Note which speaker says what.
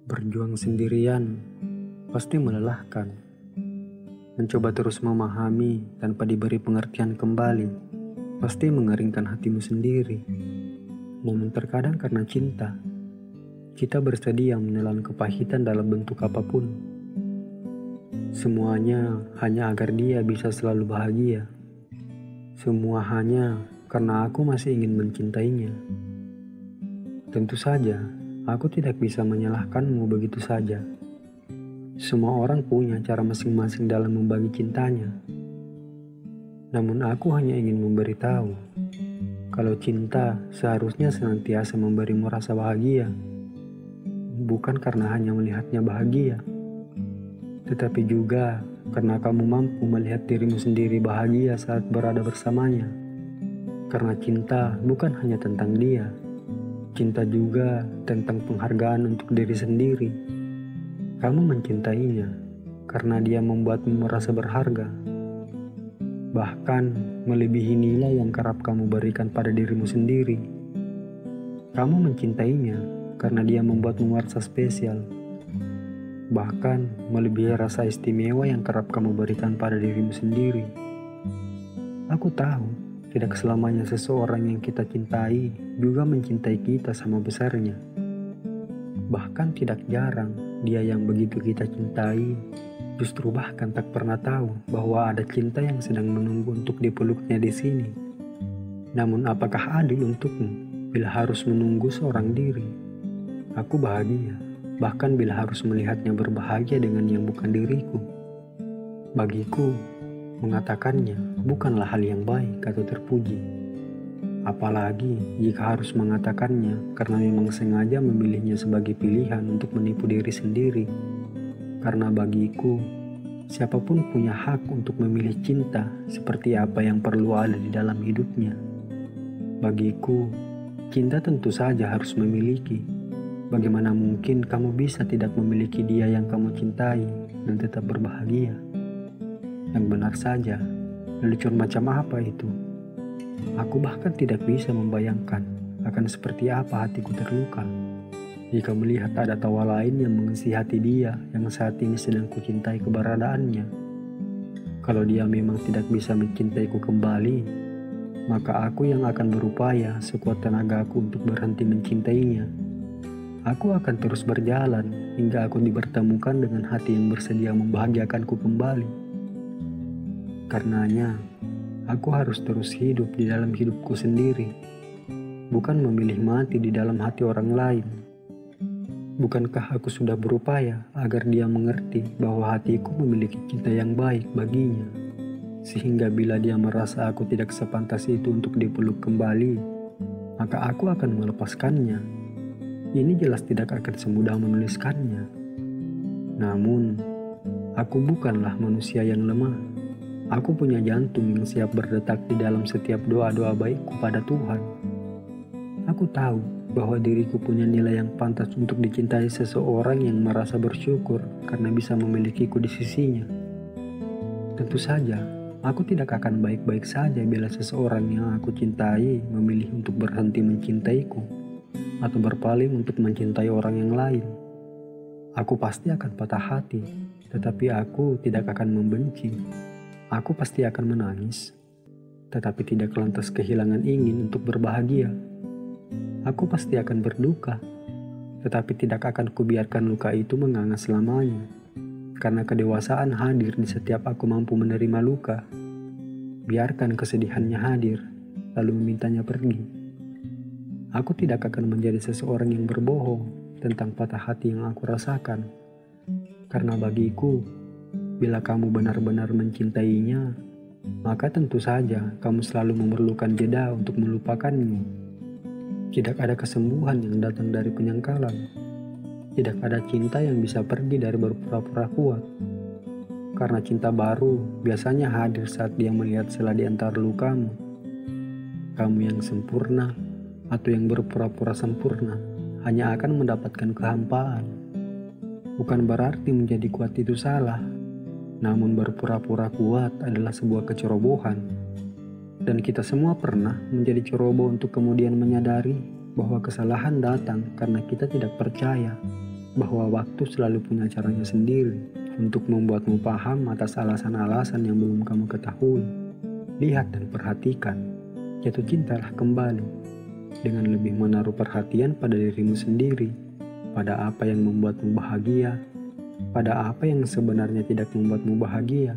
Speaker 1: Berjuang sendirian pasti melelahkan. Mencoba terus memahami tanpa diberi pengertian kembali pasti mengeringkan hatimu sendiri. Namun terkadang karena cinta, kita bersedia menelan kepahitan dalam bentuk apapun. Semuanya hanya agar dia bisa selalu bahagia. Semua hanya karena aku masih ingin mencintainya. Tentu saja, aku tidak bisa menyalahkanmu begitu saja. Semua orang punya cara masing-masing dalam membagi cintanya. Namun aku hanya ingin memberitahu, kalau cinta seharusnya senantiasa memberimu rasa bahagia. Bukan karena hanya melihatnya bahagia, tetapi juga karena kamu mampu melihat dirimu sendiri bahagia saat berada bersamanya. Karena cinta bukan hanya tentang dia, cinta juga tentang penghargaan untuk diri sendiri. Kamu mencintainya karena dia membuatmu merasa berharga. Bahkan melebihi nilai yang kerap kamu berikan pada dirimu sendiri. Kamu mencintainya karena dia membuatmu merasa spesial. Bahkan melebihi rasa istimewa yang kerap kamu berikan pada dirimu sendiri. Aku tahu tidak selamanya seseorang yang kita cintai juga mencintai kita sama besarnya. Bahkan tidak jarang dia yang begitu kita cintai justru bahkan tak pernah tahu bahwa ada cinta yang sedang menunggu untuk dipeluknya di sini. Namun apakah adil untukmu bila harus menunggu seorang diri? Aku bahagia, bahkan bila harus melihatnya berbahagia dengan yang bukan diriku. Bagiku, mengatakannya bukanlah hal yang baik atau terpuji. Apalagi jika harus mengatakannya karena memang sengaja memilihnya sebagai pilihan untuk menipu diri sendiri. Karena bagiku, siapapun punya hak untuk memilih cinta seperti apa yang perlu ada di dalam hidupnya. Bagiku, cinta tentu saja harus memiliki. Bagaimana mungkin kamu bisa tidak memiliki dia yang kamu cintai dan tetap berbahagia? Yang benar saja, lelucon macam apa itu? Aku bahkan tidak bisa membayangkan akan seperti apa hatiku terluka jika melihat ada tawa lain yang mengisi hati dia yang saat ini sedang kucintai keberadaannya. Kalau dia memang tidak bisa mencintaiku kembali, maka aku yang akan berupaya sekuat tenagaku untuk berhenti mencintainya. Aku akan terus berjalan hingga aku dipertemukan dengan hati yang bersedia membahagiakanku kembali. Karenanya, aku harus terus hidup di dalam hidupku sendiri, bukan memilih mati di dalam hati orang lain. Bukankah aku sudah berupaya agar dia mengerti bahwa hatiku memiliki cinta yang baik baginya, sehingga bila dia merasa aku tidak sepantas itu untuk dipeluk kembali, maka aku akan melepaskannya. Ini jelas tidak akan semudah menuliskannya. Namun, aku bukanlah manusia yang lemah. Aku punya jantung yang siap berdetak di dalam setiap doa-doa baikku pada Tuhan. Aku tahu bahwa diriku punya nilai yang pantas untuk dicintai seseorang yang merasa bersyukur karena bisa memilikiku di sisinya. Tentu saja, aku tidak akan baik-baik saja bila seseorang yang aku cintai memilih untuk berhenti mencintaiku atau berpaling untuk mencintai orang yang lain. Aku pasti akan patah hati, tetapi aku tidak akan membenci. Aku pasti akan menangis, tetapi tidak lantas kehilangan ingin untuk berbahagia. Aku pasti akan berduka, tetapi tidak akan kubiarkan luka itu menganga selamanya. Karena kedewasaan hadir di setiap aku mampu menerima luka. Biarkan kesedihannya hadir, lalu memintanya pergi. Aku tidak akan menjadi seseorang yang berbohong tentang patah hati yang aku rasakan. Karena bagiku, bila kamu benar-benar mencintainya, maka tentu saja kamu selalu memerlukan jeda untuk melupakannya. Tidak ada kesembuhan yang datang dari penyangkalan. Tidak ada cinta yang bisa pergi dari berpura-pura kuat. Karena cinta baru biasanya hadir saat dia melihat celah di antara lukamu. Kamu yang sempurna atau yang berpura-pura sempurna hanya akan mendapatkan kehampaan. Bukan berarti menjadi kuat itu salah. Namun berpura-pura kuat adalah sebuah kecerobohan. Dan kita semua pernah menjadi ceroboh untuk kemudian menyadari bahwa kesalahan datang karena kita tidak percaya bahwa waktu selalu punya caranya sendiri untuk membuatmu paham atas alasan-alasan yang belum kamu ketahui. Lihat dan perhatikan, jatuh cintalah kembali dengan lebih menaruh perhatian pada dirimu sendiri, pada apa yang membuatmu bahagia, pada apa yang sebenarnya tidak membuatmu bahagia.